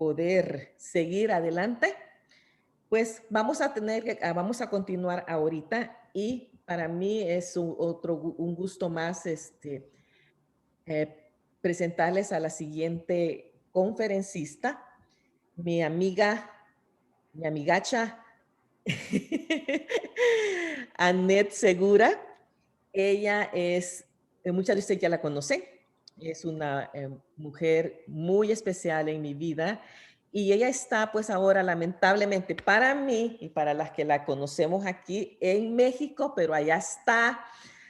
poder seguir adelante, pues vamos a continuar ahorita y para mí es un gusto más presentarles a la siguiente conferencista, mi amiga, mi amigacha, Annette Segura. Ella es, muchas de ustedes ya la conocen, es una mujer muy especial en mi vida y ella está pues ahora lamentablemente para mí y para las que la conocemos aquí en México, pero allá está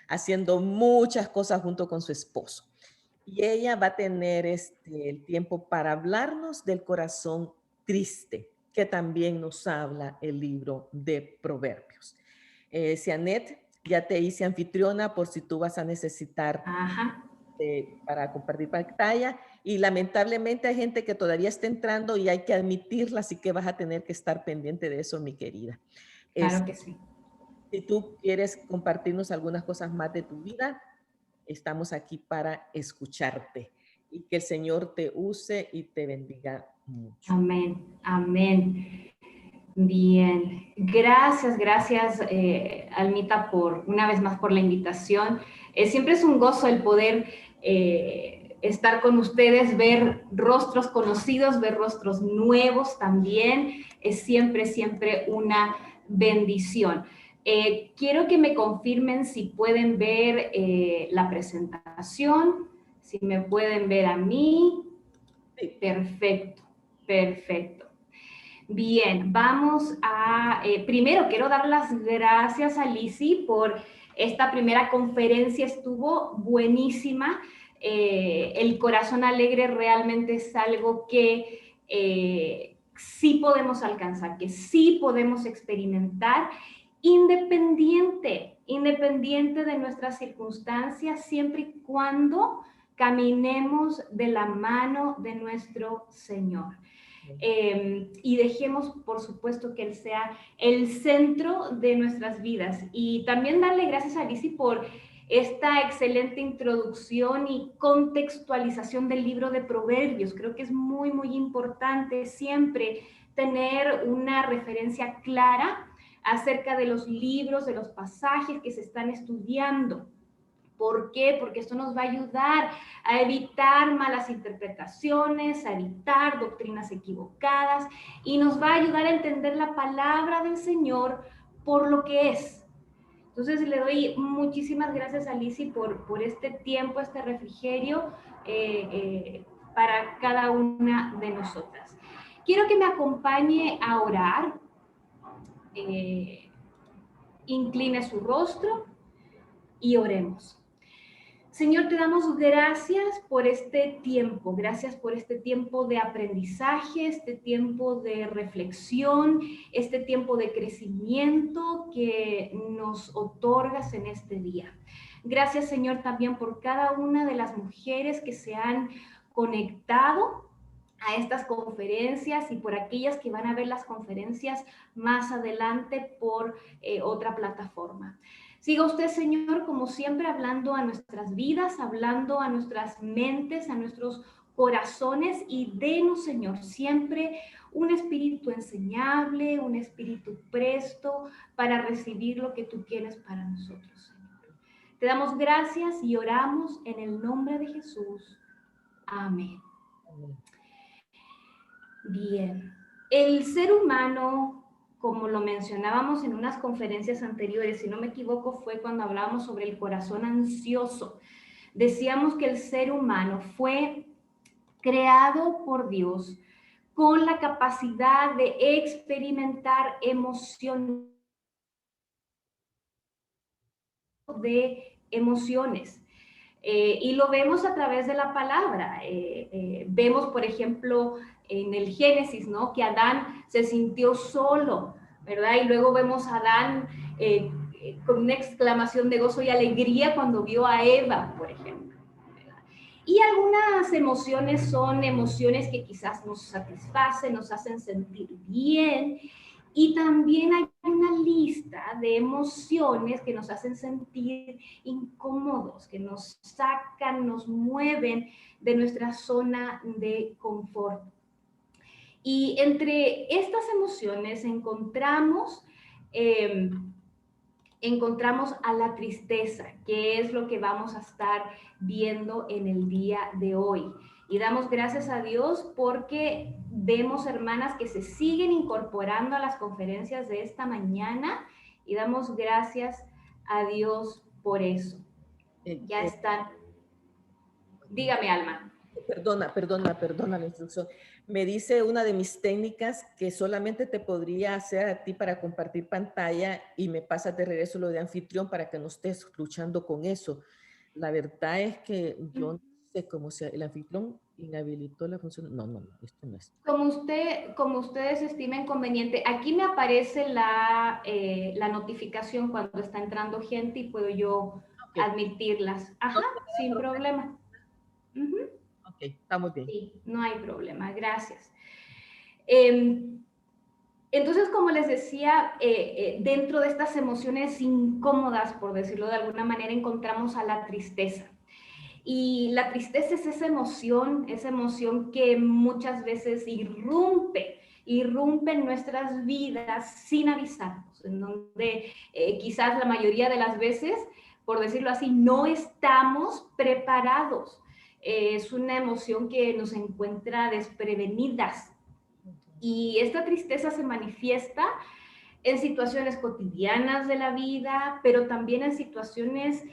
haciendo muchas cosas junto con su esposo. Y ella va a tener el tiempo para hablarnos del corazón triste, que también nos habla el libro de Proverbios. Annette, ya te hice anfitriona por si tú vas a necesitar Ajá. para compartir pantalla. Y lamentablemente hay gente que todavía está entrando y hay que admitirla, así que vas a tener que estar pendiente de eso, mi querida. Claro que sí. Si tú quieres compartirnos algunas cosas más de tu vida, estamos aquí para escucharte y que el Señor te use y te bendiga mucho. Amén, amén. Bien, gracias, Almita, por una vez más por la invitación. Siempre es un gozo el poder estar con ustedes, ver rostros conocidos, ver rostros nuevos también. Es siempre una bendición. Quiero que me confirmen si pueden ver la presentación, si me pueden ver a mí. Sí. Perfecto, perfecto. Bien, vamos a... primero quiero dar las gracias a Lizzy por esta primera conferencia, estuvo buenísima. El corazón alegre realmente es algo que sí podemos alcanzar, que sí podemos experimentar, independiente de nuestras circunstancias, siempre y cuando caminemos de la mano de nuestro Señor. Y dejemos, por supuesto, que Él sea el centro de nuestras vidas. Y también darle gracias a Lizzy por esta excelente introducción y contextualización del libro de Proverbios. Creo que es muy importante siempre tener una referencia clara acerca de los libros, de los pasajes que se están estudiando. ¿Por qué? Porque esto nos va a ayudar a evitar malas interpretaciones, a evitar doctrinas equivocadas y nos va a ayudar a entender la palabra del Señor por lo que es. Entonces le doy muchísimas gracias a Lizzy por este tiempo, este refrigerio para cada una de nosotras. Quiero que me acompañe a orar. Incline su rostro y oremos. Señor, te damos gracias por este tiempo, gracias por este tiempo de aprendizaje, este tiempo de reflexión, este tiempo de crecimiento que nos otorgas en este día. Gracias, Señor, también por cada una de las mujeres que se han conectado a estas conferencias y por aquellas que van a ver las conferencias más adelante por otra plataforma. Siga usted, Señor, como siempre, hablando a nuestras vidas, hablando a nuestras mentes, a nuestros corazones y denos, Señor, siempre un espíritu enseñable, un espíritu presto para recibir lo que tú tienes para nosotros, Señor. Te damos gracias y oramos en el nombre de Jesús. Amén. Amén. Bien, el ser humano, como lo mencionábamos en unas conferencias anteriores, si no me equivoco, fue cuando hablábamos sobre el corazón ansioso. Decíamos que el ser humano fue creado por Dios con la capacidad de experimentar emociones, y lo vemos a través de la palabra. Vemos, por ejemplo, en el Génesis, ¿no? Que Adán se sintió solo, ¿verdad? Y luego vemos a Adán con una exclamación de gozo y alegría cuando vio a Eva, por ejemplo. Y algunas emociones son emociones que quizás nos satisfacen, nos hacen sentir bien. Y también hay una lista de emociones que nos hacen sentir incómodos, que nos sacan, nos mueven de nuestra zona de confort. Y entre estas emociones eh, encontramos a la tristeza, que es lo que vamos a estar viendo en el día de hoy. Y damos gracias a Dios porque vemos hermanas que se siguen incorporando a las conferencias de esta mañana y damos gracias a Dios por eso. Eh, Ya eh, están. Dígame, Alma. perdona la instrucción. Me dice una de mis técnicas que solamente te podría hacer a ti para compartir pantalla y me pasas de regreso lo de anfitrión para que no estés luchando con eso. La verdad es que yo no sé cómo sea. El anfitrión inhabilitó la función. No, esto no es. Como ustedes estimen conveniente, aquí me aparece la notificación cuando está entrando gente y puedo yo Ok, admitirlas. Ajá, no tenía sin problema. problema. Ujú. Ok, estamos bien. Sí, no hay problema, gracias. Eh, entonces, como les decía, dentro de estas emociones incómodas, por decirlo de alguna manera, encontramos a la tristeza. Y la tristeza es esa emoción que muchas veces irrumpe en nuestras vidas sin avisarnos, en donde quizás la mayoría de las veces, por decirlo así, no estamos preparados. Es una emoción que nos encuentra desprevenidas. Y esta tristeza se manifiesta en situaciones cotidianas de la vida, pero también en situaciones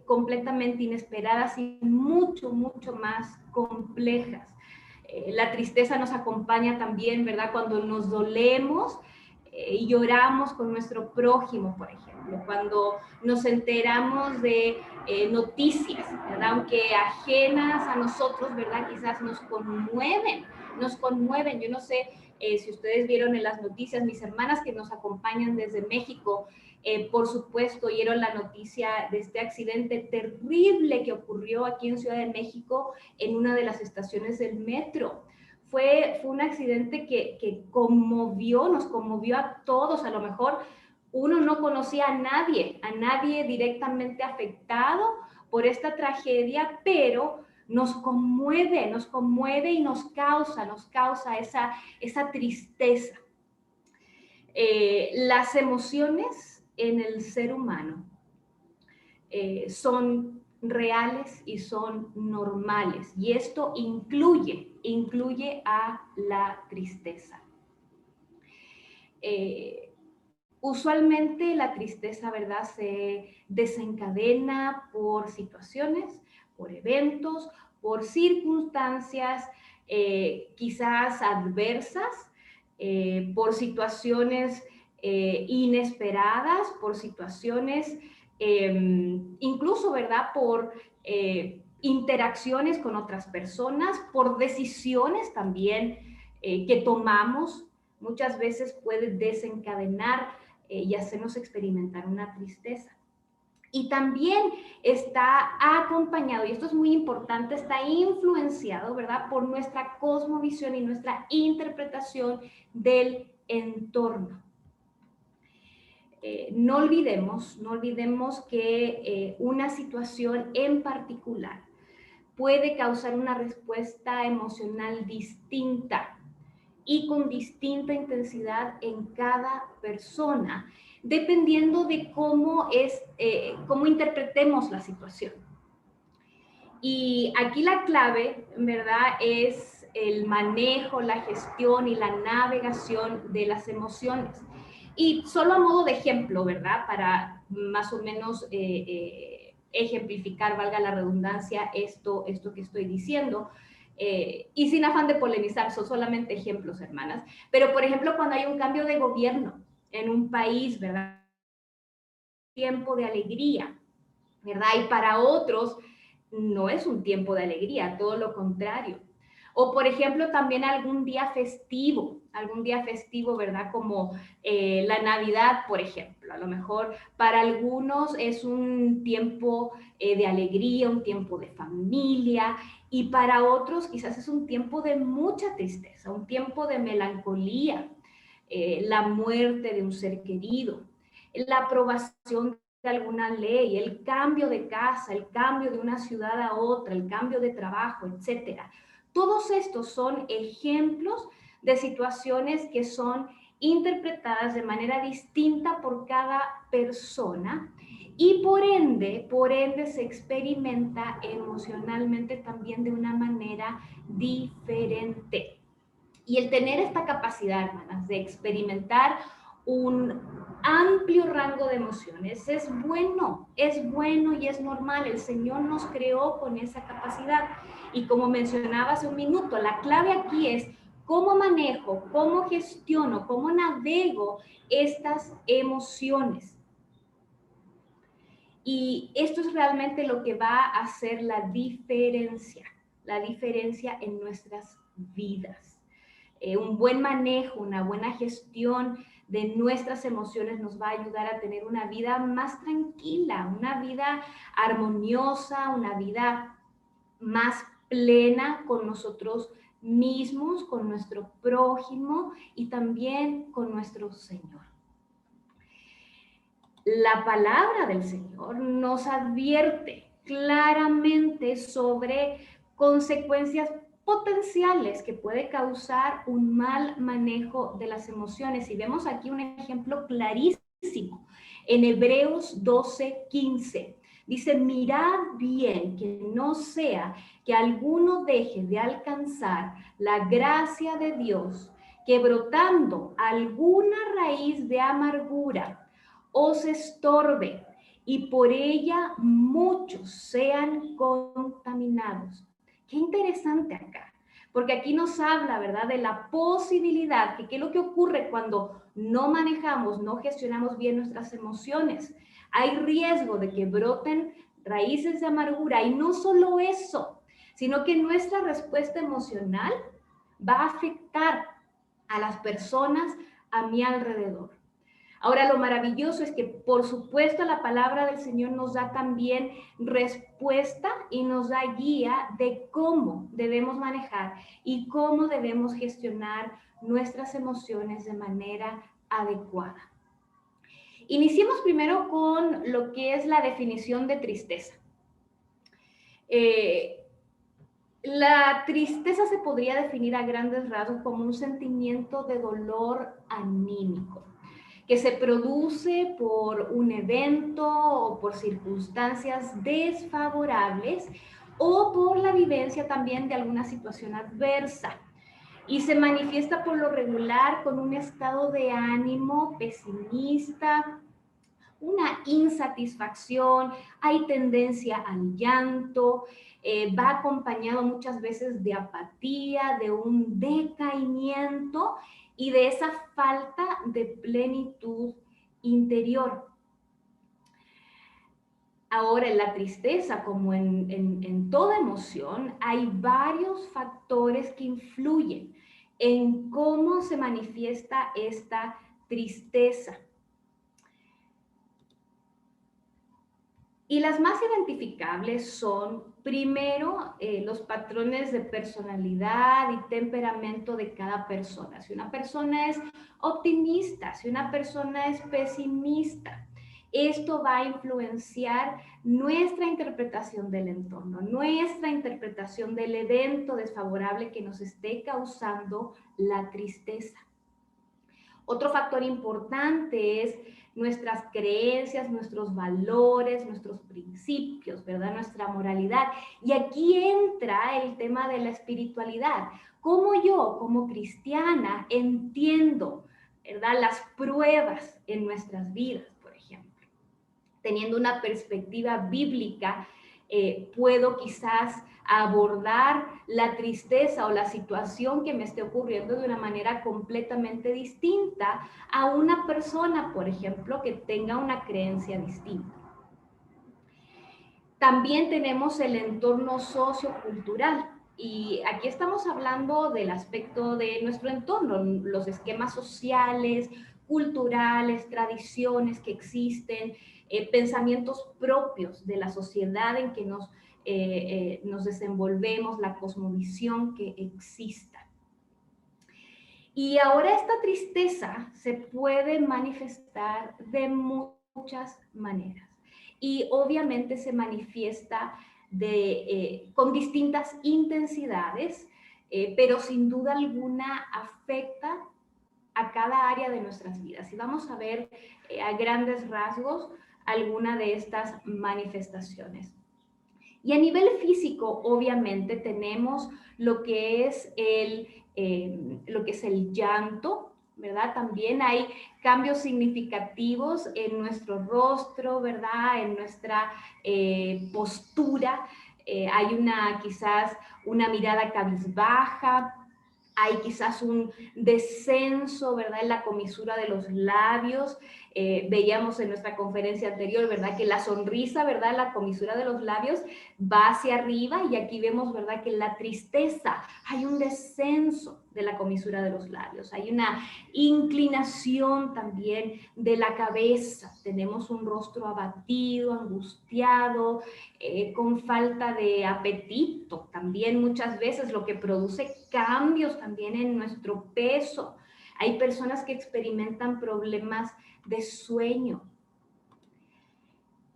completamente inesperadas y mucho más complejas. La tristeza nos acompaña también, ¿verdad? Cuando nos dolemos y lloramos con nuestro prójimo, por ejemplo, cuando nos enteramos de noticias, ¿verdad? Aunque ajenas a nosotros, ¿verdad? Quizás nos conmueven. Yo no sé si ustedes vieron en las noticias, mis hermanas que nos acompañan desde México, por supuesto, oyeron la noticia de este accidente terrible que ocurrió aquí en Ciudad de México en una de las estaciones del metro. Fue un accidente que nos conmovió a todos. A lo mejor uno no conocía a nadie directamente afectado por esta tragedia, pero nos conmueve y nos causa esa tristeza. Las emociones en el ser humano son reales y son normales, y esto incluye a la tristeza. Usualmente la tristeza, ¿verdad?, se desencadena por situaciones, por eventos, por circunstancias quizás adversas, por situaciones inesperadas, por situaciones incluso, ¿verdad?, por interacciones con otras personas, por decisiones también que tomamos. Muchas veces puede desencadenar y hacernos experimentar una tristeza. Y también está acompañado, y esto es muy importante, está influenciado, ¿verdad?, por nuestra cosmovisión y nuestra interpretación del entorno. No olvidemos que una situación en particular puede causar una respuesta emocional distinta y con distinta intensidad en cada persona, dependiendo de cómo interpretemos la situación. Y aquí la clave, ¿verdad?, es el manejo, la gestión y la navegación de las emociones. Y solo a modo de ejemplo, ¿verdad?, para más o menos ejemplificar, valga la redundancia, esto que estoy diciendo, y sin afán de polemizar, son solamente ejemplos, hermanas. Pero, por ejemplo, cuando hay un cambio de gobierno en un país, ¿verdad?, tiempo de alegría, ¿verdad? Y para otros no es un tiempo de alegría, todo lo contrario. O, por ejemplo, también algún día festivo, ¿verdad? Como la Navidad, por ejemplo. A lo mejor para algunos es un tiempo de alegría, un tiempo de familia, y para otros quizás es un tiempo de mucha tristeza, un tiempo de melancolía, la muerte de un ser querido, la aprobación de alguna ley, el cambio de casa, el cambio de una ciudad a otra, el cambio de trabajo, etcétera. Todos estos son ejemplos de situaciones que son interpretadas de manera distinta por cada persona y por ende se experimenta emocionalmente también de una manera diferente. Y el tener esta capacidad, hermanas, de experimentar un amplio rango de emociones es bueno y es normal. El Señor nos creó con esa capacidad. Y como mencionaba hace un minuto, la clave aquí es cómo manejo, cómo gestiono, cómo navego estas emociones. Y esto es realmente lo que va a hacer la diferencia en nuestras vidas. Un buen manejo, una buena gestión de nuestras emociones nos va a ayudar a tener una vida más tranquila, una vida armoniosa, una vida más plena con nosotros mismos, con nuestro prójimo y también con nuestro Señor. La palabra del Señor nos advierte claramente sobre consecuencias potenciales que puede causar un mal manejo de las emociones. Y vemos aquí un ejemplo clarísimo en Hebreos 12:15. Dice, mirad bien que no sea que alguno deje de alcanzar la gracia de Dios, que brotando alguna raíz de amargura os estorbe y por ella muchos sean contaminados. Qué interesante acá, porque aquí nos habla, ¿verdad?, de la posibilidad, que qué es lo que ocurre cuando no manejamos, no gestionamos bien nuestras emociones. Hay riesgo de que broten raíces de amargura y no solo eso, sino que nuestra respuesta emocional va a afectar a las personas a mi alrededor. Ahora, lo maravilloso es que, por supuesto, la palabra del Señor nos da también respuesta y nos da guía de cómo debemos manejar y cómo debemos gestionar nuestras emociones de manera adecuada. Iniciemos primero con lo que es la definición de tristeza. La tristeza se podría definir a grandes rasgos como un sentimiento de dolor anímico que se produce por un evento o por circunstancias desfavorables o por la vivencia también de alguna situación adversa. Y se manifiesta por lo regular con un estado de ánimo pesimista, una insatisfacción, hay tendencia al llanto, va acompañado muchas veces de apatía, de un decaimiento y de esa falta de plenitud interior. Ahora, en la tristeza, como en toda emoción, hay varios factores que influyen en cómo se manifiesta esta tristeza. Y las más identificables son, primero, los patrones de personalidad y temperamento de cada persona. Si una persona es optimista, si una persona es pesimista, esto va a influenciar nuestra interpretación del entorno, nuestra interpretación del evento desfavorable que nos esté causando la tristeza. Otro factor importante es nuestras creencias, nuestros valores, nuestros principios, ¿verdad? Nuestra moralidad. Y aquí entra el tema de la espiritualidad. ¿Cómo yo, como cristiana, entiendo, ¿verdad?, las pruebas en nuestras vidas, por ejemplo? Teniendo una perspectiva bíblica, puedo quizás abordar la tristeza o la situación que me esté ocurriendo de una manera completamente distinta a una persona, por ejemplo, que tenga una creencia distinta. También tenemos el entorno sociocultural. Y aquí estamos hablando del aspecto de nuestro entorno, los esquemas sociales, culturales, tradiciones que existen, pensamientos propios de la sociedad en que nos desenvolvemos, la cosmovisión que exista. Y ahora esta tristeza se puede manifestar de muchas maneras. Y obviamente se manifiesta con distintas intensidades pero sin duda alguna afecta a cada área de nuestras vidas. Y vamos a ver a grandes rasgos alguna de estas manifestaciones. Y a nivel físico, obviamente, tenemos lo que es el llanto, ¿verdad? También hay cambios significativos en nuestro rostro, ¿verdad? En nuestra postura. Hay quizás una mirada cabizbaja, hay quizás un descenso, ¿verdad? En la comisura de los labios. Veíamos en nuestra conferencia anterior, ¿verdad? Que la sonrisa, ¿verdad? La comisura de los labios va hacia arriba, y aquí vemos, ¿verdad? Que en la tristeza hay un descenso de la comisura de los labios. Hay una inclinación también de la cabeza. Tenemos un rostro abatido, angustiado, con falta de apetito. También muchas veces lo que produce cambios también en nuestro peso. Hay personas que experimentan problemas de sueño.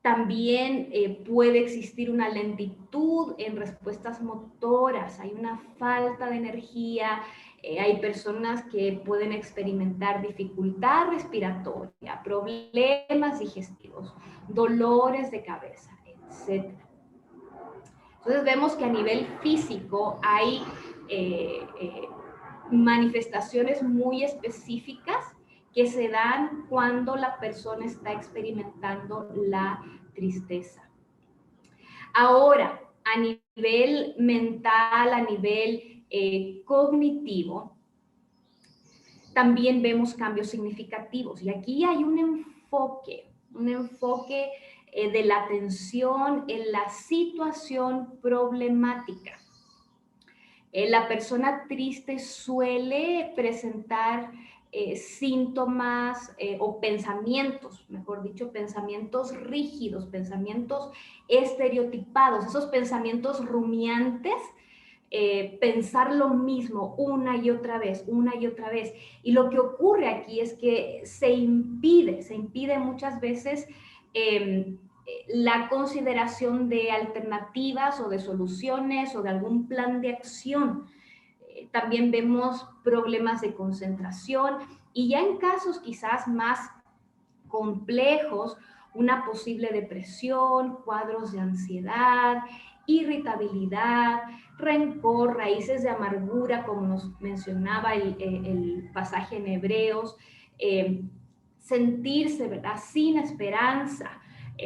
También puede existir una lentitud en respuestas motoras, hay una falta de energía, hay personas que pueden experimentar dificultad respiratoria, problemas digestivos, dolores de cabeza, etc. Entonces vemos que a nivel físico hay manifestaciones muy específicas que se dan cuando la persona está experimentando la tristeza. Ahora, a nivel mental, a nivel cognitivo, también vemos cambios significativos. Y aquí hay un enfoque de la atención en la situación problemática. La persona triste suele presentar síntomas o pensamientos, mejor dicho, pensamientos rígidos, pensamientos estereotipados, esos pensamientos rumiantes, pensar lo mismo una y otra vez. Y lo que ocurre aquí es que se impide muchas veces la consideración de alternativas o de soluciones o de algún plan de acción. También vemos problemas de concentración, y ya en casos quizás más complejos, una posible depresión, cuadros de ansiedad, irritabilidad, rencor, raíces de amargura, como nos mencionaba el pasaje en Hebreos, sentirse, ¿verdad?, sin esperanza.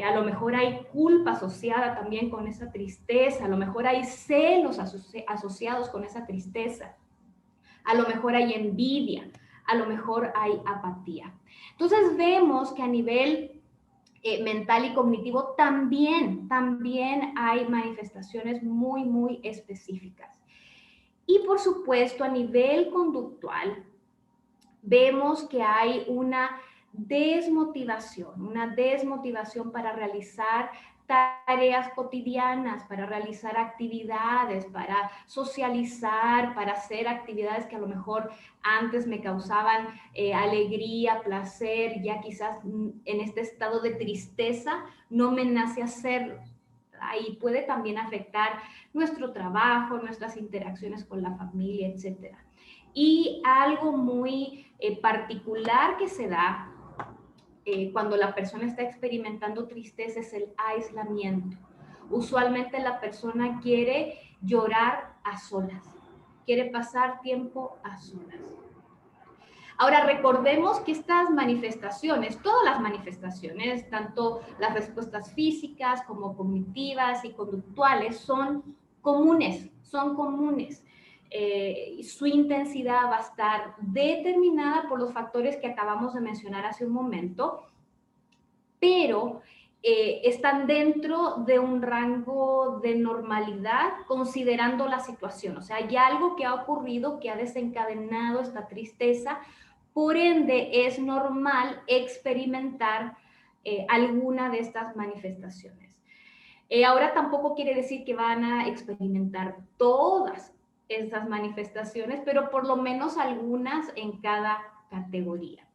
A lo mejor hay culpa asociada también con esa tristeza, a lo mejor hay celos asociados con esa tristeza, a lo mejor hay envidia, a lo mejor hay apatía. Entonces vemos que a nivel mental y cognitivo también hay manifestaciones muy específicas. Y por supuesto, a nivel conductual, vemos que hay una desmotivación para realizar tareas cotidianas, para realizar actividades, para socializar, para hacer actividades que a lo mejor antes me causaban alegría, placer, ya quizás en este estado de tristeza no me nace hacerlo. Ahí puede también afectar nuestro trabajo, nuestras interacciones con la familia, etc. Y algo muy particular que se da cuando la persona está experimentando tristeza es el aislamiento. Usualmente la persona quiere llorar a solas, quiere pasar tiempo a solas. Ahora, recordemos que estas manifestaciones, todas las manifestaciones, tanto las respuestas físicas como cognitivas y conductuales, son comunes. Su intensidad va a estar determinada por los factores que acabamos de mencionar hace un momento, pero están dentro de un rango de normalidad considerando la situación. O sea, hay algo que ha ocurrido que ha desencadenado esta tristeza, por ende es normal experimentar alguna de estas manifestaciones. Ahora tampoco quiere decir que van a experimentar todas estas manifestaciones, pero por lo menos algunas en cada categoría.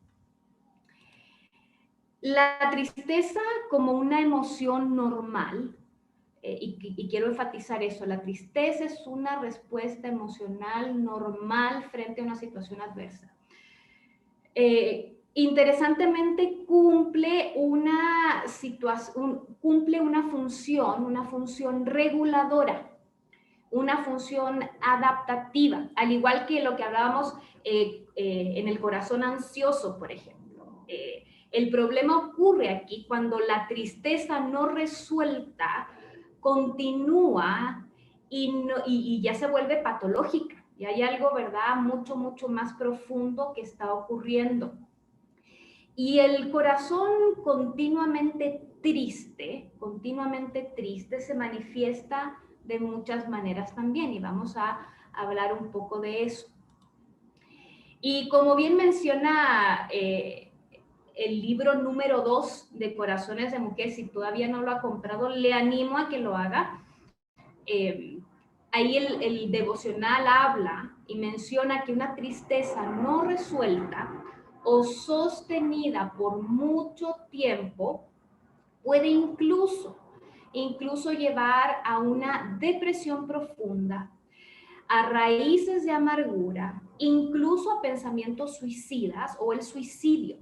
La tristeza como una emoción normal y quiero enfatizar eso, la tristeza es una respuesta emocional normal frente a una situación adversa. Interesantemente cumple una función reguladora, una función adaptativa, al igual que lo que hablábamos en el corazón ansioso, por ejemplo. El problema ocurre aquí cuando la tristeza no resuelta continúa y ya se vuelve patológica. Y hay algo, ¿verdad?, mucho, mucho más profundo que está ocurriendo. Y el corazón continuamente triste se manifiesta de muchas maneras también, y vamos a hablar un poco de eso. Y como bien menciona el libro número 2 de Corazones de Mujer, si todavía no lo ha comprado, le animo a que lo haga. Ahí el devocional habla y menciona que una tristeza no resuelta o sostenida por mucho tiempo puede incluso llevar a una depresión profunda, a raíces de amargura, incluso a pensamientos suicidas o el suicidio,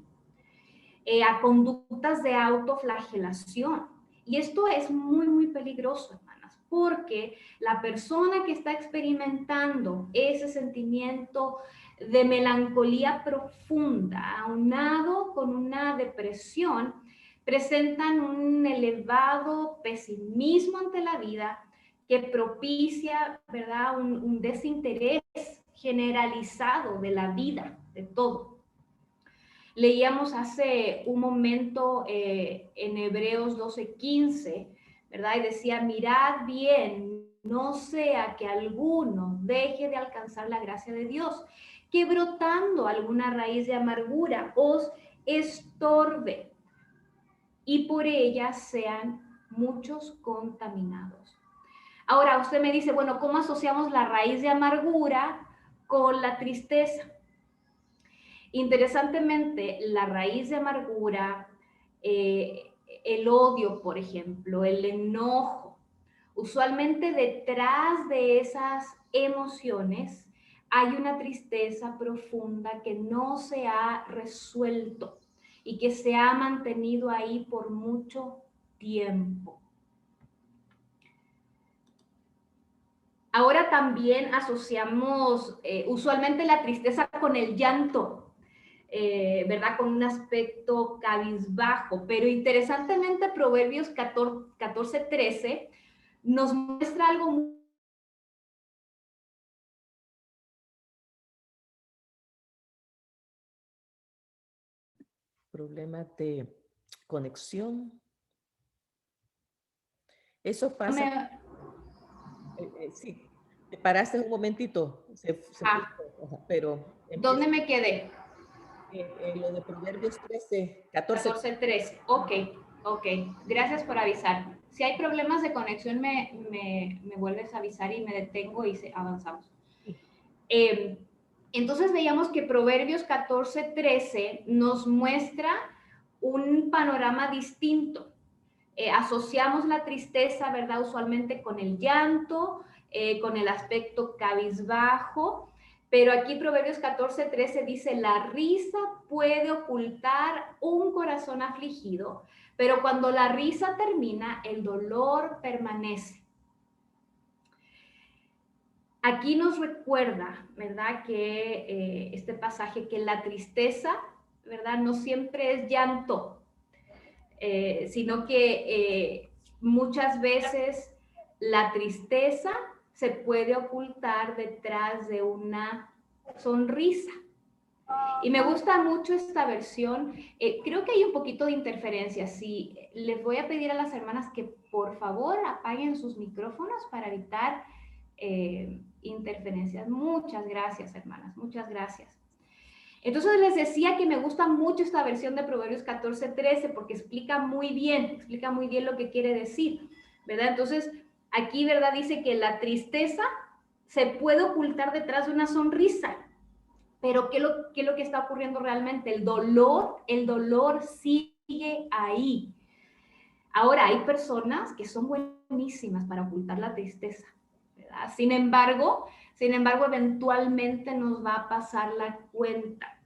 a conductas de autoflagelación. Y esto es muy, muy peligroso, hermanas, porque la persona que está experimentando ese sentimiento de melancolía profunda, aunado con una depresión, presentan un elevado pesimismo ante la vida que propicia, ¿verdad?, un desinterés generalizado de la vida, de todo. Leíamos hace un momento en Hebreos 12:15, ¿verdad? Y decía, mirad bien, no sea que alguno deje de alcanzar la gracia de Dios, que brotando alguna raíz de amargura os estorbe y por ella sean muchos contaminados. Ahora, usted me dice, bueno, ¿cómo asociamos la raíz de amargura con la tristeza? Interesantemente, la raíz de amargura, el odio, por ejemplo, el enojo, usualmente detrás de esas emociones hay una tristeza profunda que no se ha resuelto y que se ha mantenido ahí por mucho tiempo. Ahora también asociamos usualmente la tristeza con el llanto. ¿Verdad? Con un aspecto cabizbajo, pero interesantemente Proverbios 14:13 nos muestra algo muy Problema de conexión. Eso pasa. Sí, te paraste un momentito, pero ¿dónde me quedé? lo de Proverbios 14. 14:13. Ok. Gracias por avisar. Si hay problemas de conexión, me vuelves a avisar y me detengo y avanzamos. Entonces veíamos que Proverbios 14:13 nos muestra un panorama distinto. Asociamos la tristeza, ¿verdad?, usualmente con el llanto, con el aspecto cabizbajo, pero aquí Proverbios 14:13 dice, la risa puede ocultar un corazón afligido, pero cuando la risa termina, el dolor permanece. Aquí nos recuerda, ¿verdad?, que este pasaje, que la tristeza, ¿verdad?, no siempre es llanto, sino que muchas veces la tristeza se puede ocultar detrás de una sonrisa. Y me gusta mucho esta versión. Creo que hay un poquito de interferencia. Sí, les voy a pedir a las hermanas que por favor apaguen sus micrófonos para evitar interferencias. Muchas gracias, hermanas, muchas gracias. Entonces les decía que me gusta mucho esta versión de Proverbios 14:13 porque explica muy bien lo que quiere decir, ¿verdad? Entonces aquí, ¿verdad?, dice que la tristeza se puede ocultar detrás de una sonrisa, pero ¿qué es lo que está ocurriendo realmente? El dolor sigue ahí. Ahora, hay personas que son buenísimas para ocultar la tristeza, ¿verdad? Sin embargo, eventualmente nos va a pasar la cuenta.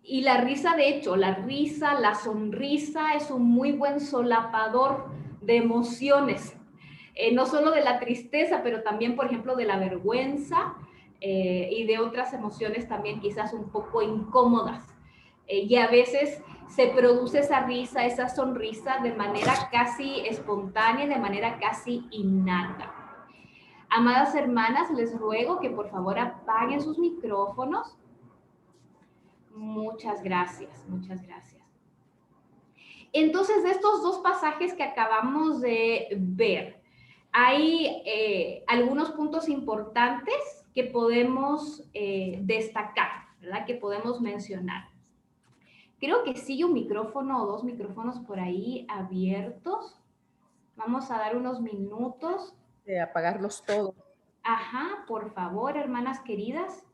Y la risa, de hecho, la sonrisa es un muy buen solapador de emociones. No solo de la tristeza, pero también, por ejemplo, de la vergüenza y de otras emociones también quizás un poco incómodas. Y a veces se produce esa risa, esa sonrisa de manera casi espontánea, de manera casi innata. Amadas hermanas, les ruego que por favor apaguen sus micrófonos. Muchas gracias, muchas gracias. Entonces, de estos dos pasajes que acabamos de ver, hay algunos puntos importantes que podemos destacar, ¿verdad? Que podemos mencionar. Creo que sigue un micrófono o dos micrófonos por ahí abiertos. Vamos a dar unos minutos. De apagarlos todos. Ajá, por favor, hermanas queridas.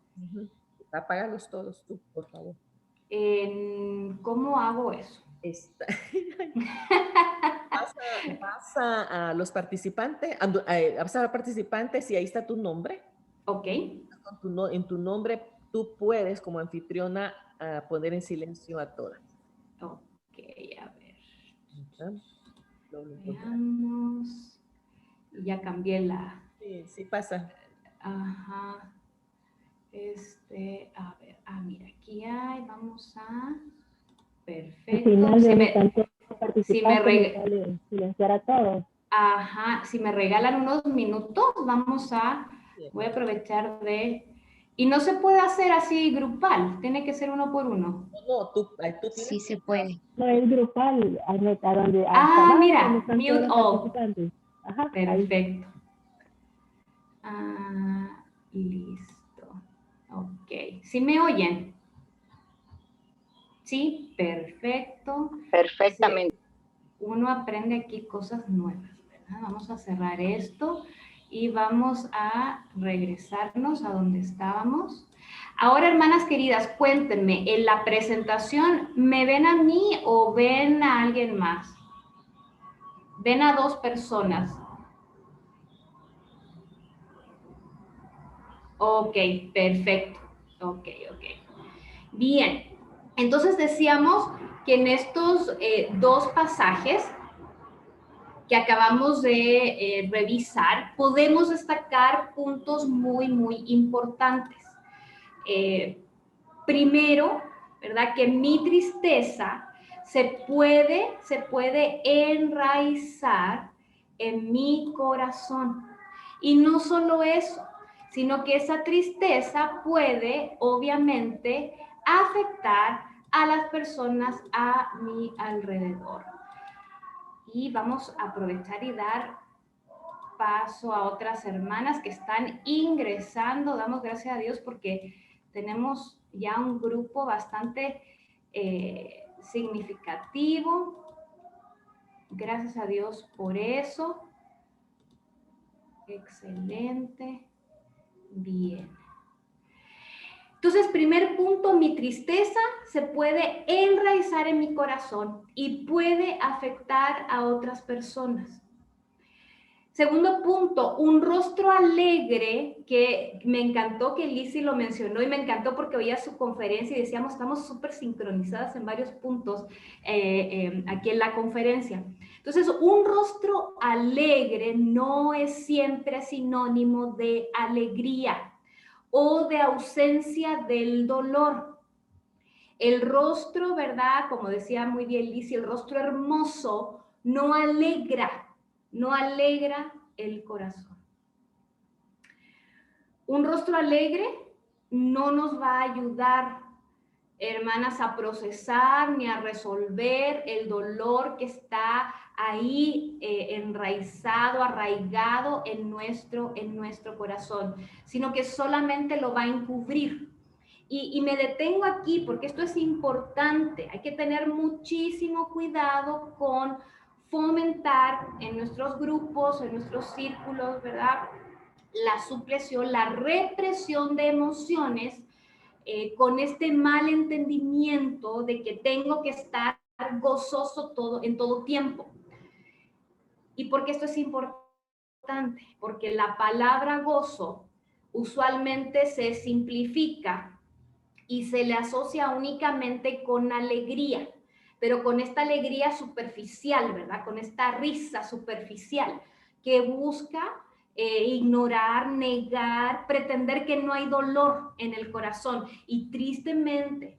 Apágalos todos tú, por favor. ¿Cómo hago eso? Vas a los participantes, vas a participantes y ahí está tu nombre. Ok. En tu nombre tú puedes, como anfitriona, poner en silencio a todas. Ok, a ver. Veamos. Ya cambié la... Sí pasa. Ajá. A ver, mira, aquí hay, vamos a... Perfecto. Silenciar a todos. Ajá, si me regalan unos minutos, voy a aprovechar de... Y no se puede hacer así grupal, tiene que ser uno por uno. No, tú tienes... Sí se puede. No es grupal, donde... Mira, mute all. Ajá, perfecto. Listo. Ok. ¿Sí me oyen? Sí, perfecto. Perfectamente. Uno aprende aquí cosas nuevas, ¿verdad? Vamos a cerrar esto y vamos a regresarnos a donde estábamos. Ahora, hermanas queridas, cuéntenme, ¿en la presentación me ven a mí o ven a alguien más? ¿Ven a dos personas? Ok, perfecto. Ok. Bien, entonces decíamos que en estos dos pasajes que acabamos de revisar, podemos destacar puntos muy, muy importantes. Primero, ¿verdad? Que mi tristeza se puede enraizar en mi corazón. Y no solo eso, sino que esa tristeza puede, obviamente, afectar a las personas a mi alrededor. Y vamos a aprovechar y dar paso a otras hermanas que están ingresando. Damos gracias a Dios porque tenemos ya un grupo bastante significativo. Gracias a Dios por eso. Excelente. Bien. Entonces, primer punto, mi tristeza se puede enraizar en mi corazón y puede afectar a otras personas. Segundo punto, un rostro alegre, que me encantó que Lizzy lo mencionó y me encantó porque oía su conferencia y decíamos, estamos súper sincronizadas en varios puntos aquí en la conferencia. Entonces, un rostro alegre no es siempre sinónimo de alegría o de ausencia del dolor. El rostro, ¿verdad? Como decía muy bien Lizzy, el rostro hermoso no alegra el corazón. Un rostro alegre no nos va a ayudar, hermanas, a procesar ni a resolver el dolor que está ahí enraizado, arraigado en nuestro corazón, sino que solamente lo va a encubrir. Y me detengo aquí porque esto es importante. Hay que tener muchísimo cuidado con fomentar en nuestros grupos, en nuestros círculos, ¿verdad? La supresión, la represión de emociones con este mal entendimiento de que tengo que estar gozoso en todo tiempo. ¿Y por qué esto es importante? Porque la palabra gozo usualmente se simplifica y se le asocia únicamente con alegría, pero con esta alegría superficial, ¿verdad? Con esta risa superficial que busca ignorar, negar, pretender que no hay dolor en el corazón. Y tristemente,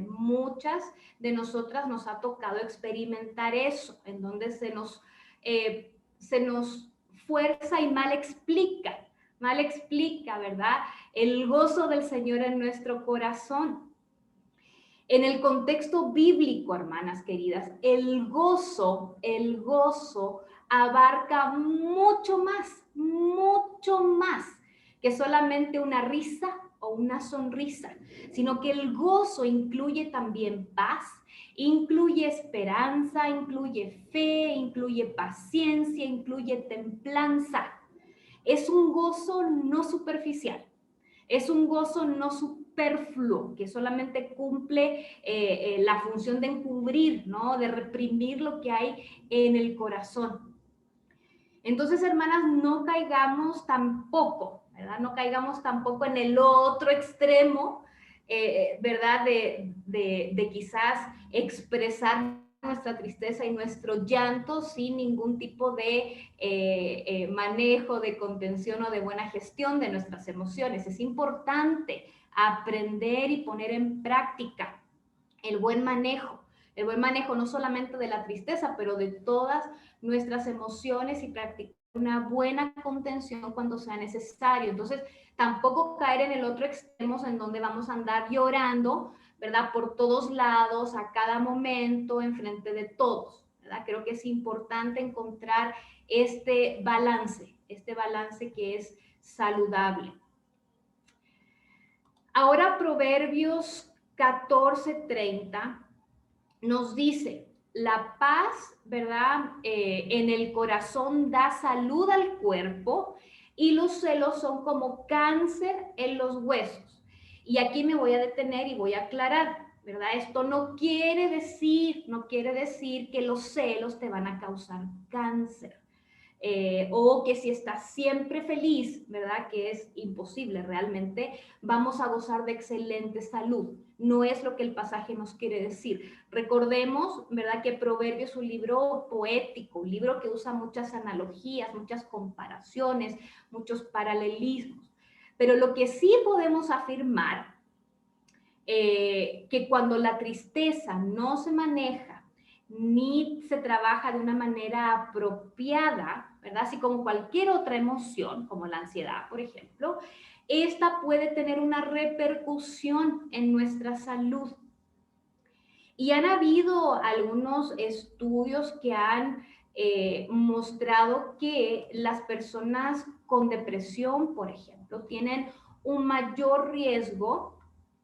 muchas de nosotras nos ha tocado experimentar eso, en donde se nos fuerza y mal explica, ¿verdad? El gozo del Señor en nuestro corazón. En el contexto bíblico, hermanas queridas, el gozo abarca mucho más que solamente una risa o una sonrisa, sino que el gozo incluye también paz, incluye esperanza, incluye fe, incluye paciencia, incluye templanza. Es un gozo no superficial, es un gozo no superfluo, que solamente cumple la función de encubrir, ¿no? De reprimir lo que hay en el corazón. Entonces, hermanas, no caigamos tampoco, ¿verdad? No caigamos tampoco en el otro extremo, ¿verdad? De quizás expresar nuestra tristeza y nuestro llanto sin ningún tipo de manejo, de contención o de buena gestión de nuestras emociones. Es importante aprender y poner en práctica el buen manejo no solamente de la tristeza, pero de todas nuestras emociones y practicar una buena contención cuando sea necesario. Entonces, tampoco caer en el otro extremo en donde vamos a andar llorando, ¿verdad? Por todos lados, a cada momento, enfrente de todos, ¿verdad? Creo que es importante encontrar este balance que es saludable. Ahora Proverbios 14:30 nos dice, la paz, ¿verdad? En el corazón da salud al cuerpo y los celos son como cáncer en los huesos. Y aquí me voy a detener y voy a aclarar, ¿verdad? Esto no quiere decir que los celos te van a causar cáncer. O que si estás siempre feliz, ¿verdad? Que es imposible realmente, vamos a gozar de excelente salud. No es lo que el pasaje nos quiere decir. Recordemos, ¿verdad? Que Proverbios es un libro poético, un libro que usa muchas analogías, muchas comparaciones, muchos paralelismos. Pero lo que sí podemos afirmar, que cuando la tristeza no se maneja, ni se trabaja de una manera apropiada, ¿verdad? Así como cualquier otra emoción, como la ansiedad, por ejemplo, esta puede tener una repercusión en nuestra salud. Y han habido algunos estudios que han mostrado que las personas con depresión, por ejemplo, tienen un mayor riesgo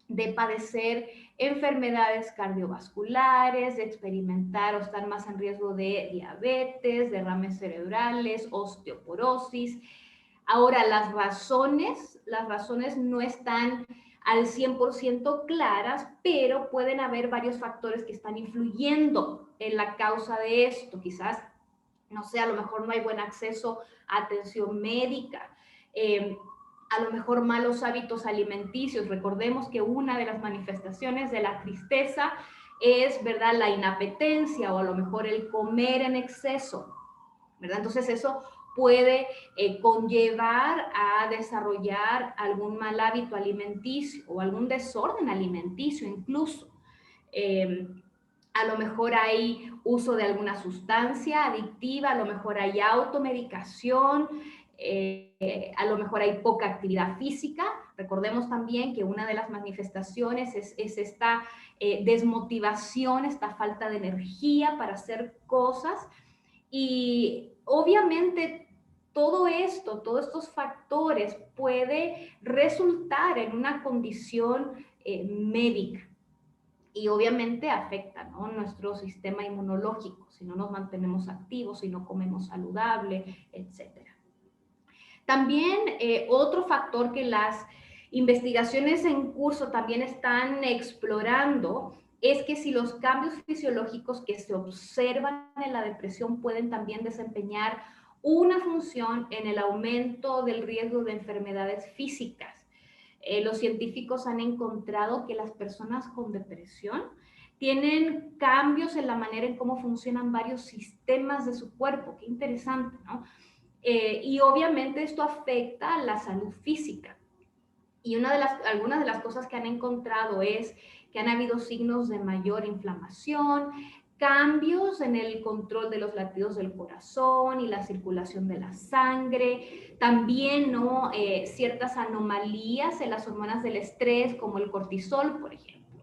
de padecer enfermedades cardiovasculares, de experimentar o estar más en riesgo de diabetes, derrames cerebrales, osteoporosis. Ahora, las razones no están al 100% claras, pero pueden haber varios factores que están influyendo en la causa de esto. Quizás, no sé, a lo mejor no hay buen acceso a atención médica, a lo mejor malos hábitos alimenticios. Recordemos que una de las manifestaciones de la tristeza es, ¿verdad?, la inapetencia o a lo mejor el comer en exceso, ¿verdad? Entonces eso puede conllevar a desarrollar algún mal hábito alimenticio o algún desorden alimenticio incluso. A lo mejor hay uso de alguna sustancia adictiva, a lo mejor hay automedicación, a lo mejor hay poca actividad física. Recordemos también que una de las manifestaciones es esta desmotivación, esta falta de energía para hacer cosas. Y obviamente todos estos factores puede resultar en una condición médica. Y obviamente afecta, ¿no?, nuestro sistema inmunológico, si no nos mantenemos activos, si no comemos saludable, etc. También otro factor que las investigaciones en curso también están explorando es que si los cambios fisiológicos que se observan en la depresión pueden también desempeñar una función en el aumento del riesgo de enfermedades físicas. Los científicos han encontrado que las personas con depresión tienen cambios en la manera en cómo funcionan varios sistemas de su cuerpo. Qué interesante, ¿no? Y obviamente esto afecta a la salud física. Y algunas de las cosas que han encontrado es que han habido signos de mayor inflamación, cambios en el control de los latidos del corazón y la circulación de la sangre, también ¿no? Ciertas anomalías en las hormonas del estrés, como el cortisol, por ejemplo,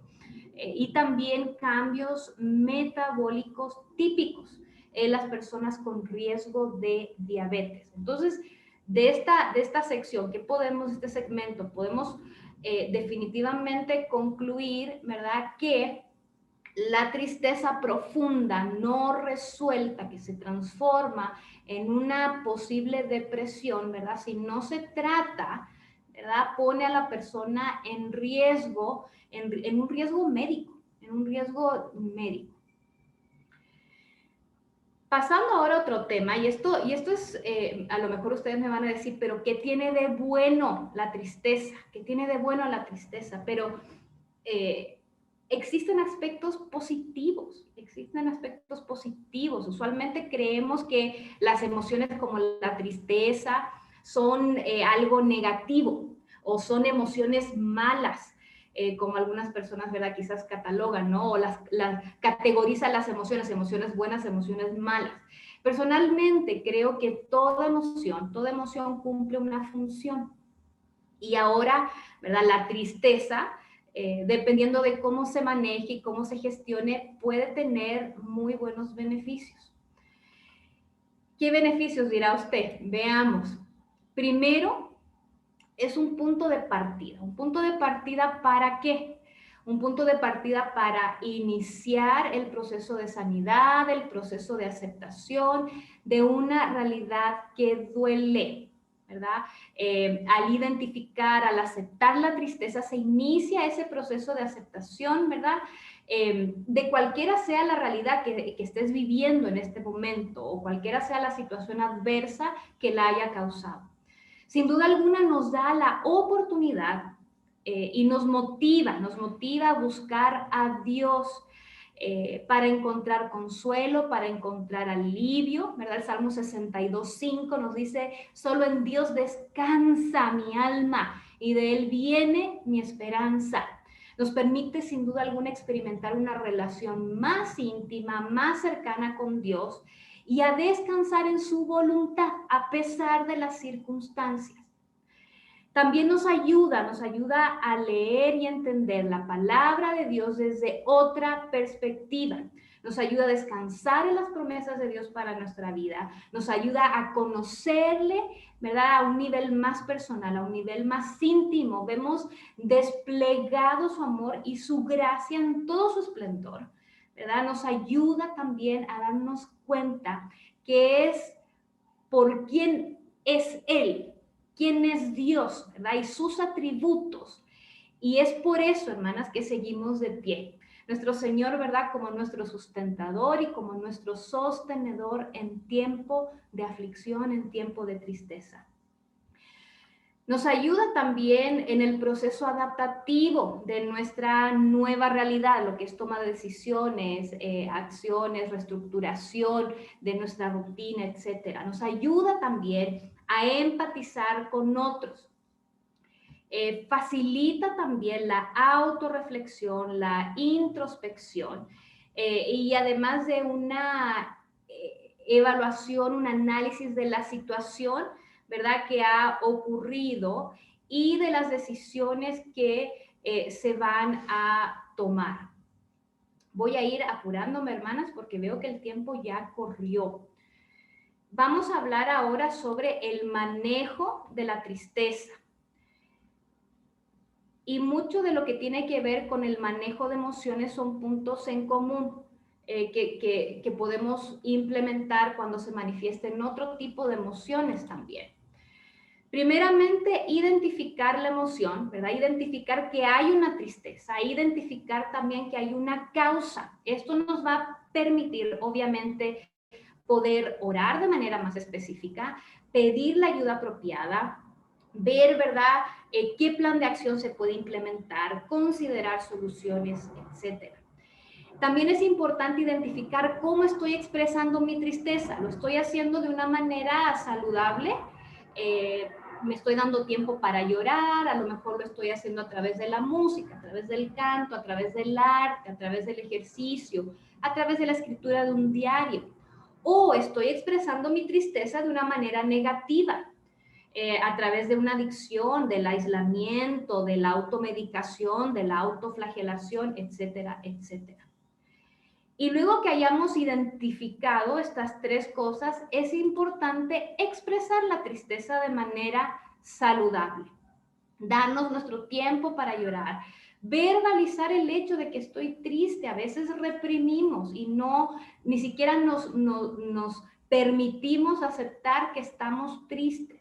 y también cambios metabólicos típicos en las personas con riesgo de diabetes. Entonces, de esta sección, ¿qué podemos, este segmento, podemos definitivamente concluir, ¿verdad?, que la tristeza profunda, no resuelta, que se transforma en una posible depresión, ¿verdad?, si no se trata, ¿verdad?, pone a la persona en riesgo, en un riesgo médico, Pasando ahora a otro tema, y esto es, a lo mejor ustedes me van a decir, pero ¿qué tiene de bueno la tristeza? ¿Qué tiene de bueno la tristeza? Pero existen aspectos positivos, Usualmente creemos que las emociones como la tristeza son algo negativo o son emociones malas. Como algunas personas, ¿verdad?, quizás catalogan, ¿no? O categorizan las emociones buenas, emociones malas. Personalmente creo que toda emoción cumple una función. Y ahora, ¿verdad?, la tristeza, dependiendo de cómo se maneje y cómo se gestione, puede tener muy buenos beneficios. ¿Qué beneficios dirá usted? Veamos. Primero, es un punto de partida. ¿Un punto de partida para qué? Un punto de partida para iniciar el proceso de sanidad, el proceso de aceptación de una realidad que duele, ¿verdad? Al identificar, al aceptar la tristeza, se inicia ese proceso de aceptación, ¿verdad? De cualquiera sea la realidad que estés viviendo en este momento o cualquiera sea la situación adversa que la haya causado. Sin duda alguna nos da la oportunidad y nos motiva a buscar a Dios para encontrar consuelo, para encontrar alivio, ¿verdad? El Salmo 62:5 nos dice, solo en Dios descansa mi alma y de Él viene mi esperanza. Nos permite sin duda alguna experimentar una relación más íntima, más cercana con Dios y a descansar en su voluntad a pesar de las circunstancias. También nos ayuda a leer y entender la palabra de Dios desde otra perspectiva. Nos ayuda a descansar en las promesas de Dios para nuestra vida. Nos ayuda a conocerle, ¿verdad?, a un nivel más personal, a un nivel más íntimo. Vemos desplegado su amor y su gracia en todo su esplendor, ¿verdad? Nos ayuda también a darnos cuenta que es por quién es Él, quién es Dios, ¿verdad? Y sus atributos. Y es por eso, hermanas, que seguimos de pie. Nuestro Señor, ¿verdad?, como nuestro sustentador y como nuestro sostenedor en tiempo de aflicción, en tiempo de tristeza. Nos ayuda también en el proceso adaptativo de nuestra nueva realidad, lo que es toma de decisiones, acciones, reestructuración de nuestra rutina, etc. Nos ayuda también a empatizar con otros. Facilita también la autorreflexión, la introspección y además de una evaluación, un análisis de la situación, ¿verdad?, que ha ocurrido y de las decisiones que se van a tomar. Voy a ir apurándome, hermanas, porque veo que el tiempo ya corrió. Vamos a hablar ahora sobre el manejo de la tristeza. Y mucho de lo que tiene que ver con el manejo de emociones son puntos en común que podemos implementar cuando se manifiesten otro tipo de emociones también. Primeramente, identificar la emoción, ¿verdad? Identificar que hay una tristeza, identificar también que hay una causa. Esto nos va a permitir, obviamente, poder orar de manera más específica, pedir la ayuda apropiada, ver, ¿verdad?, qué plan de acción se puede implementar, considerar soluciones, etcétera. También es importante identificar cómo estoy expresando mi tristeza. ¿Lo estoy haciendo de una manera saludable? Me estoy dando tiempo para llorar, a lo mejor lo estoy haciendo a través de la música, a través del canto, a través del arte, a través del ejercicio, a través de la escritura de un diario. O estoy expresando mi tristeza de una manera negativa, a través de una adicción, del aislamiento, de la automedicación, de la autoflagelación, etcétera, etcétera. Y luego que hayamos identificado estas tres cosas, es importante expresar la tristeza de manera saludable. Darnos nuestro tiempo para llorar. Verbalizar el hecho de que estoy triste. A veces reprimimos y ni siquiera nos permitimos aceptar que estamos tristes.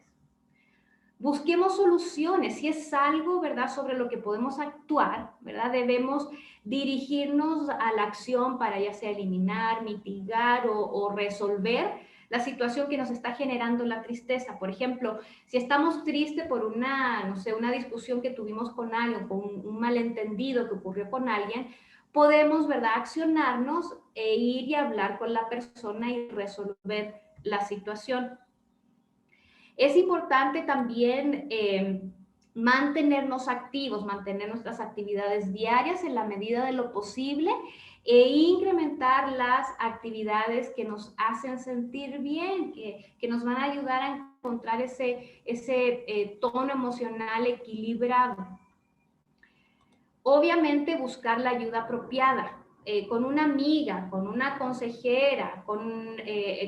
Busquemos soluciones. Si es algo, ¿verdad?, sobre lo que podemos actuar, ¿verdad?, debemos dirigirnos a la acción para ya sea eliminar, mitigar o resolver la situación que nos está generando la tristeza. Por ejemplo, si estamos tristes por una discusión que tuvimos con alguien, con un malentendido que ocurrió con alguien, podemos, ¿verdad?, accionarnos e ir y hablar con la persona y resolver la situación. Es importante también mantenernos activos, mantener nuestras actividades diarias en la medida de lo posible e incrementar las actividades que nos hacen sentir bien, que nos van a ayudar a encontrar ese tono emocional equilibrado. Obviamente buscar la ayuda apropiada. Con una amiga, con una consejera, con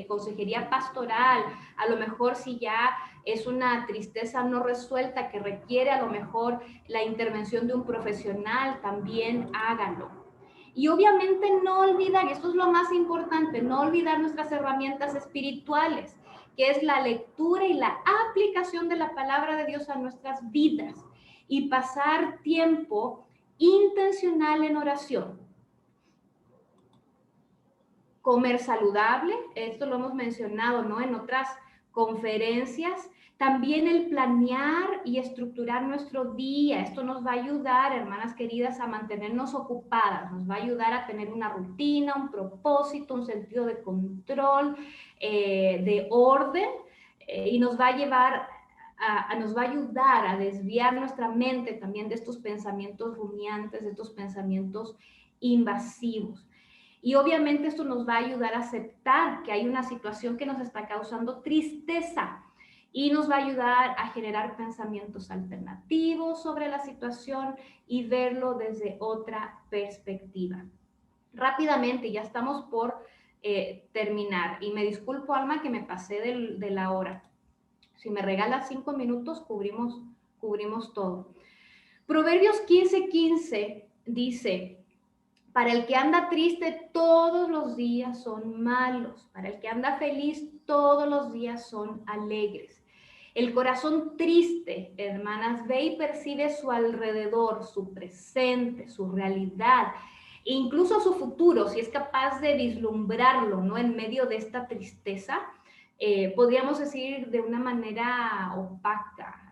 consejería pastoral, a lo mejor si ya es una tristeza no resuelta que requiere a lo mejor la intervención de un profesional, también háganlo. Y obviamente no olvidar, y esto es lo más importante, no olvidar nuestras herramientas espirituales, que es la lectura y la aplicación de la palabra de Dios a nuestras vidas y pasar tiempo intencional en oración. Comer saludable, esto lo hemos mencionado, ¿no?, en otras conferencias. También el planear y estructurar nuestro día. Esto nos va a ayudar, hermanas queridas, a mantenernos ocupadas. Nos va a ayudar a tener una rutina, un propósito, un sentido de control, de orden, y nos va a llevar nos va a ayudar a desviar nuestra mente también de estos pensamientos rumiantes, de estos pensamientos invasivos. Y obviamente esto nos va a ayudar a aceptar que hay una situación que nos está causando tristeza y nos va a ayudar a generar pensamientos alternativos sobre la situación y verlo desde otra perspectiva. Rápidamente, ya estamos por terminar. Y me disculpo, Alma, que me pasé de la hora. Si me regalas 5 minutos, cubrimos todo. Proverbios 15:15 dice: para el que anda triste, todos los días son malos. Para el que anda feliz, todos los días son alegres. El corazón triste, hermanas, ve y percibe su alrededor, su presente, su realidad, e incluso su futuro, si es capaz de vislumbrarlo, ¿no?, en medio de esta tristeza. Podríamos decir de una manera opaca,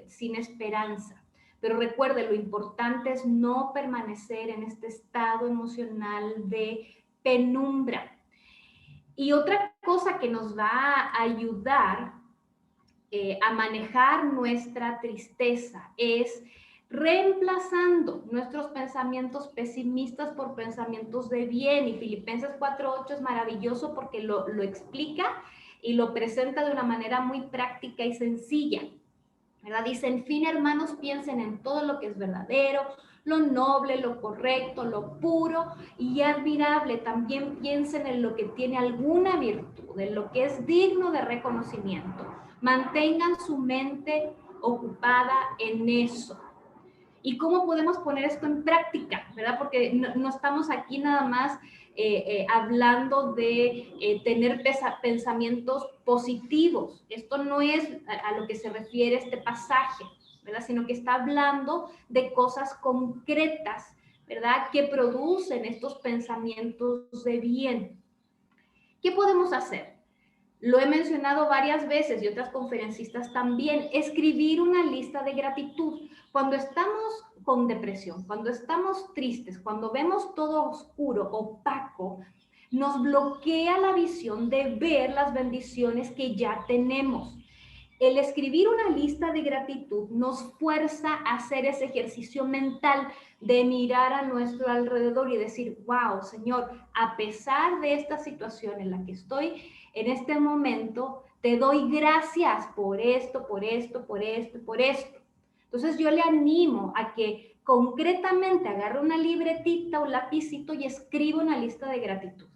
sin esperanza. Pero recuerde, lo importante es no permanecer en este estado emocional de penumbra. Y otra cosa que nos va a ayudar a manejar nuestra tristeza es reemplazando nuestros pensamientos pesimistas por pensamientos de bien. Y Filipenses 4:8 es maravilloso porque lo explica y lo presenta de una manera muy práctica y sencilla, ¿verdad? Dice: en fin, hermanos, piensen en todo lo que es verdadero, lo noble, lo correcto, lo puro y admirable. También piensen en lo que tiene alguna virtud, en lo que es digno de reconocimiento. Mantengan su mente ocupada en eso. ¿Y cómo podemos poner esto en práctica? ¿Verdad? Porque no estamos aquí nada más hablando de tener pensamientos positivos. Esto no es a lo que se refiere este pasaje, ¿verdad? Sino que está hablando de cosas concretas, ¿verdad? Que producen estos pensamientos de bien. ¿Qué podemos hacer? Lo he mencionado varias veces y otras conferencistas también, escribir una lista de gratitud. Cuando estamos con depresión, cuando estamos tristes, cuando vemos todo oscuro, opaco, nos bloquea la visión de ver las bendiciones que ya tenemos. El escribir una lista de gratitud nos fuerza a hacer ese ejercicio mental de mirar a nuestro alrededor y decir, wow, Señor, a pesar de esta situación en la que estoy en este momento, te doy gracias por esto, por esto, por esto, por esto. Entonces yo le animo a que concretamente agarre una libretita o lapicito y escriba una lista de gratitud.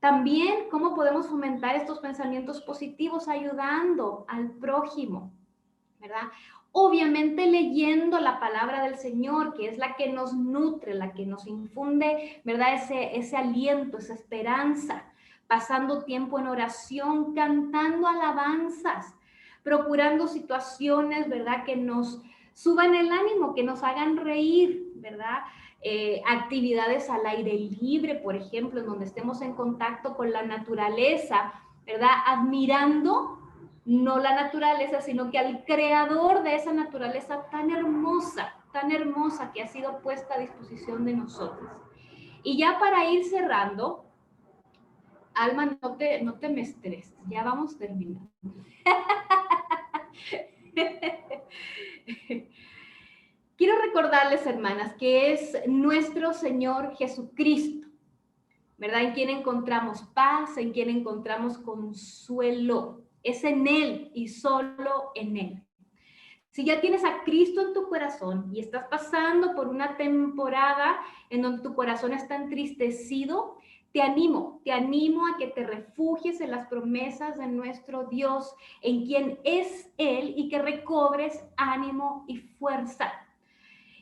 También, ¿cómo podemos fomentar estos pensamientos positivos? Ayudando al prójimo, ¿verdad? Obviamente leyendo la palabra del Señor, que es la que nos nutre, la que nos infunde, ¿verdad? Ese aliento, esa esperanza. Pasando tiempo en oración, cantando alabanzas, procurando situaciones, ¿verdad? Que nos suban el ánimo, que nos hagan reír, ¿verdad? Actividades al aire libre, por ejemplo, en donde estemos en contacto con la naturaleza, ¿verdad? Admirando no la naturaleza, sino que al creador de esa naturaleza tan hermosa que ha sido puesta a disposición de nosotros. Y ya para ir cerrando, Alma, no te me estreses, ya vamos terminando. Quiero recordarles, hermanas, que es nuestro Señor Jesucristo, ¿verdad? En quien encontramos paz, en quien encontramos consuelo. Es en Él y solo en Él. Si ya tienes a Cristo en tu corazón y estás pasando por una temporada en donde tu corazón está entristecido, te animo a que te refugies en las promesas de nuestro Dios, en quien es Él, y que recobres ánimo y fuerza.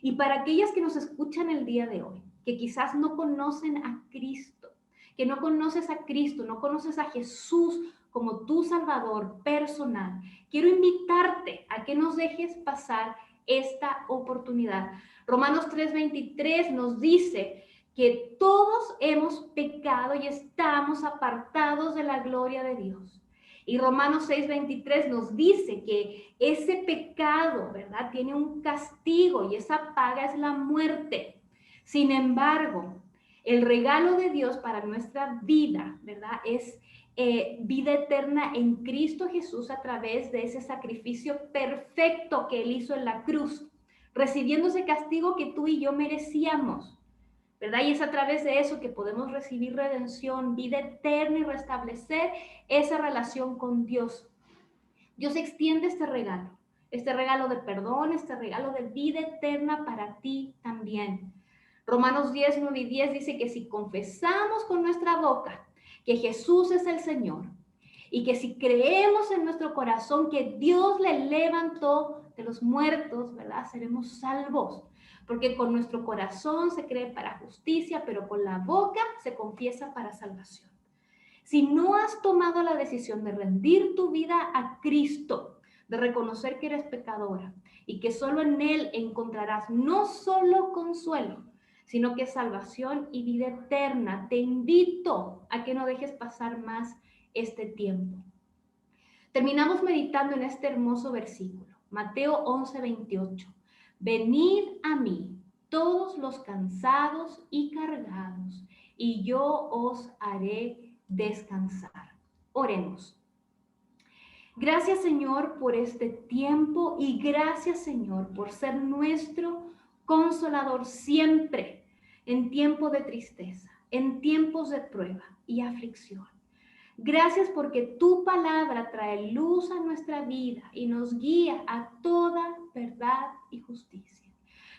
Y para aquellas que nos escuchan el día de hoy, que quizás no conocen a Cristo, que no conoces a Cristo, no conoces a Jesús como tu Salvador personal, quiero invitarte a que nos dejes pasar esta oportunidad. Romanos 3:23 nos dice que todos hemos pecado y estamos apartados de la gloria de Dios. Y Romanos 6:23 nos dice que ese pecado, ¿verdad?, tiene un castigo y esa paga es la muerte. Sin embargo, el regalo de Dios para nuestra vida, ¿verdad?, es vida eterna en Cristo Jesús a través de ese sacrificio perfecto que Él hizo en la cruz, recibiendo ese castigo que tú y yo merecíamos, ¿verdad? Y es a través de eso que podemos recibir redención, vida eterna y restablecer esa relación con Dios. Dios extiende este regalo de perdón, este regalo de vida eterna para ti también. Romanos 10:9 y 10 dice que si confesamos con nuestra boca que Jesús es el Señor y que si creemos en nuestro corazón que Dios le levantó de los muertos, ¿verdad?, seremos salvos. Porque con nuestro corazón se cree para justicia, pero con la boca se confiesa para salvación. Si no has tomado la decisión de rendir tu vida a Cristo, de reconocer que eres pecadora y que solo en Él encontrarás no solo consuelo, sino que salvación y vida eterna, te invito a que no dejes pasar más este tiempo. Terminamos meditando en este hermoso versículo, Mateo 11:28. Venid a mí, todos los cansados y cargados, y yo os haré descansar. Oremos. Gracias, Señor, por este tiempo y gracias, Señor, por ser nuestro consolador siempre en tiempo de tristeza, en tiempos de prueba y aflicción. Gracias porque tu palabra trae luz a nuestra vida y nos guía a toda verdad y justicia.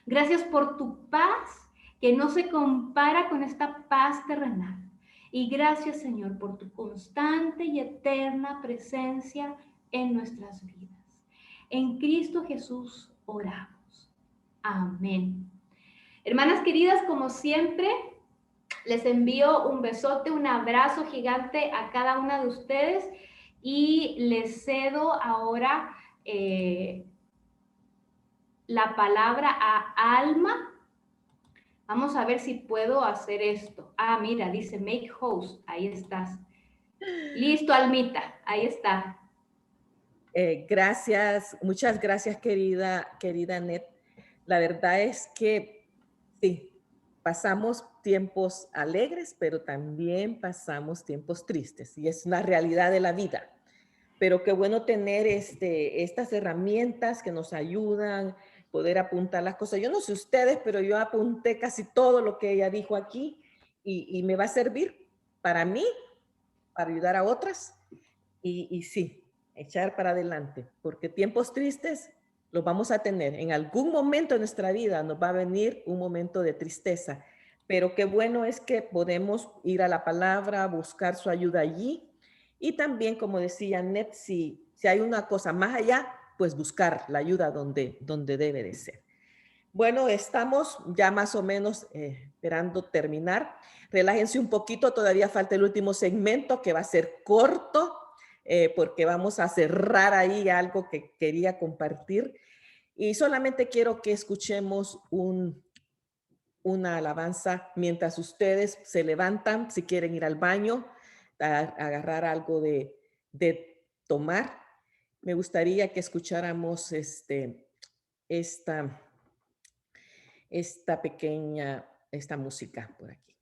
Gracias por tu paz que no se compara con esta paz terrenal. Y gracias, Señor, por tu constante y eterna presencia en nuestras vidas. En Cristo Jesús oramos. Amén. Hermanas queridas, como siempre, les envío un besote, un abrazo gigante a cada una de ustedes y les cedo ahora la palabra a Alma. Vamos a ver si puedo hacer esto. Ah, mira, dice make host. Ahí estás. Listo, Almita. Ahí está. Gracias, muchas gracias, querida Net. La verdad es que sí, pasamos tiempos alegres, pero también pasamos tiempos tristes y es una realidad de la vida. Pero qué bueno tener estas herramientas que nos ayudan, poder apuntar las cosas. Yo no sé ustedes, pero yo apunté casi todo lo que ella dijo aquí y me va a servir para mí, para ayudar a otras y sí, echar para adelante, porque tiempos tristes los vamos a tener. En algún momento de nuestra vida nos va a venir un momento de tristeza, pero qué bueno es que podemos ir a la palabra, buscar su ayuda allí y también, como decía Net, si hay una cosa más allá, pues buscar la ayuda donde debe de ser. Bueno, estamos ya más o menos esperando terminar. Relájense un poquito, todavía falta el último segmento que va a ser corto porque vamos a cerrar ahí algo que quería compartir. Y solamente quiero que escuchemos una alabanza mientras ustedes se levantan, si quieren ir al baño, agarrar algo de tomar. Me gustaría que escucháramos esta música por aquí.